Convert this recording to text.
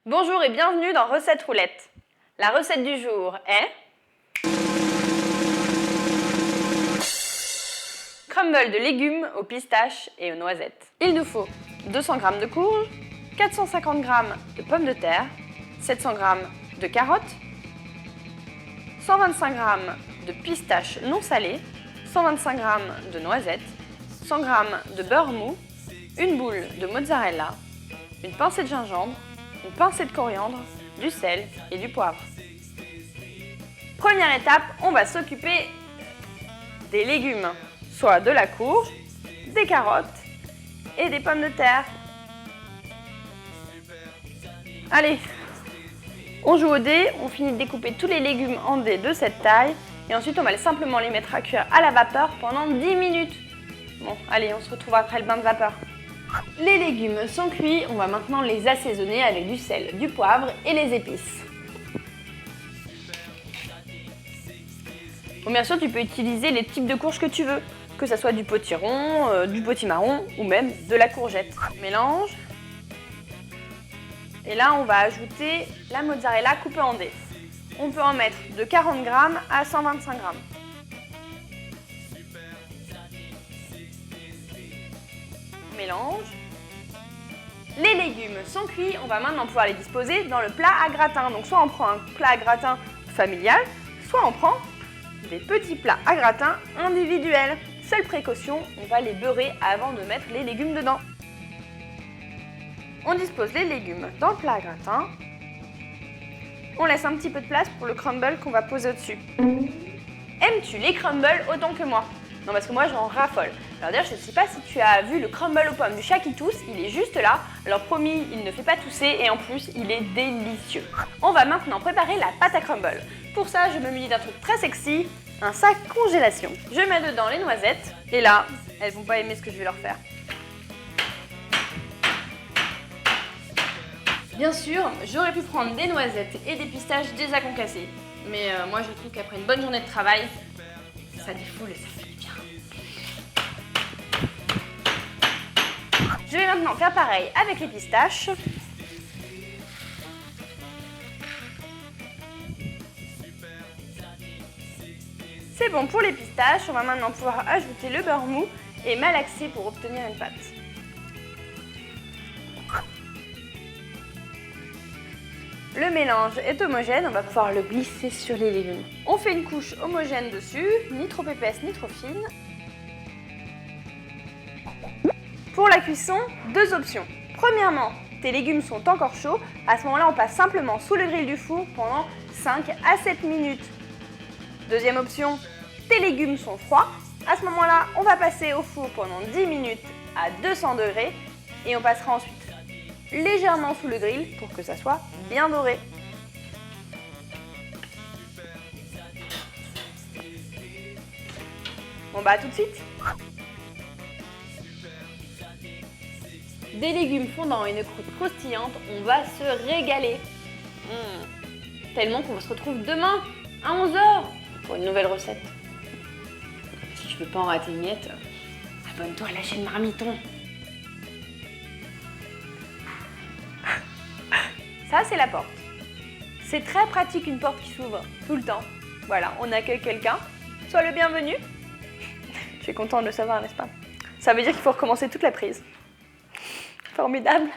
Bonjour et bienvenue dans Recette Roulette. La recette du jour est crumble de légumes aux pistaches et aux noisettes. Il nous faut 200 g de courges, 450 g de pommes de terre, 700 g de carottes, 125 g de pistaches non salées, 125 g de noisettes, 100 g de beurre mou, une boule de mozzarella, une pincée de gingembre, une pincée de coriandre, du sel et du poivre. Première étape, on va s'occuper des légumes, soit de la courge, des carottes et des pommes de terre. Allez, on joue au dé, on finit de découper tous les légumes en dés de cette taille et ensuite on va simplement les mettre à cuire à la vapeur pendant 10 minutes. Bon, allez, on se retrouve après le bain de vapeur. Les légumes sont cuits, on va maintenant les assaisonner avec du sel, du poivre et les épices. Bon, bien sûr, tu peux utiliser les types de courges que tu veux, que ce soit du potiron, du potimarron ou même de la courgette. Mélange. Et là, on va ajouter la mozzarella coupée en dés. On peut en mettre de 40 g à 125 g. Mélange. Les légumes sont cuits, on va maintenant pouvoir les disposer dans le plat à gratin. Donc soit on prend un plat à gratin familial, soit on prend des petits plats à gratin individuels. Seule précaution, on va les beurrer avant de mettre les légumes dedans. On dispose les légumes dans le plat à gratin. On laisse un petit peu de place pour le crumble qu'on va poser au-dessus. Aimes-tu les crumbles autant que moi? Non, parce que moi j'en raffole. Alors d'ailleurs, je ne sais pas si tu as vu le crumble aux pommes du chat qui tousse, il est juste là. Alors promis, il ne fait pas tousser et en plus, il est délicieux. On va maintenant préparer la pâte à crumble. Pour ça, je me munis d'un truc très sexy, un sac congélation. Je mets dedans les noisettes et là, elles vont pas aimer ce que je vais leur faire. Bien sûr, j'aurais pu prendre des noisettes et des pistaches déjà concassées. Mais moi, je trouve qu'après une bonne journée de travail, ça défoule et ça fait bien. Je vais maintenant faire pareil avec les pistaches. C'est bon pour les pistaches, on va maintenant pouvoir ajouter le beurre mou et malaxer pour obtenir une pâte. Le mélange est homogène, on va pouvoir le glisser sur les légumes. On fait une couche homogène dessus, ni trop épaisse ni trop fine. Pour la cuisson, deux options. Premièrement, tes légumes sont encore chauds, à ce moment-là on passe simplement sous le grill du four pendant 5 à 7 minutes. Deuxième option, tes légumes sont froids, à ce moment-là on va passer au four pendant 10 minutes à 200 degrés et on passera ensuite légèrement sous le grill pour que ça soit bien doré. Bon bah à tout de suite. Des légumes fondants et une croûte croustillante, on va se régaler. Tellement qu'on se retrouve demain à 11 h pour une nouvelle recette. Si tu veux pas en rater une miette, abonne-toi à la chaîne Marmiton. Ça, c'est la porte. C'est très pratique une porte qui s'ouvre tout le temps. Voilà, on accueille quelqu'un. Sois le bienvenu. Je suis contente de le savoir, n'est-ce pas? Ça veut dire qu'il faut recommencer toute la prise. Formidable.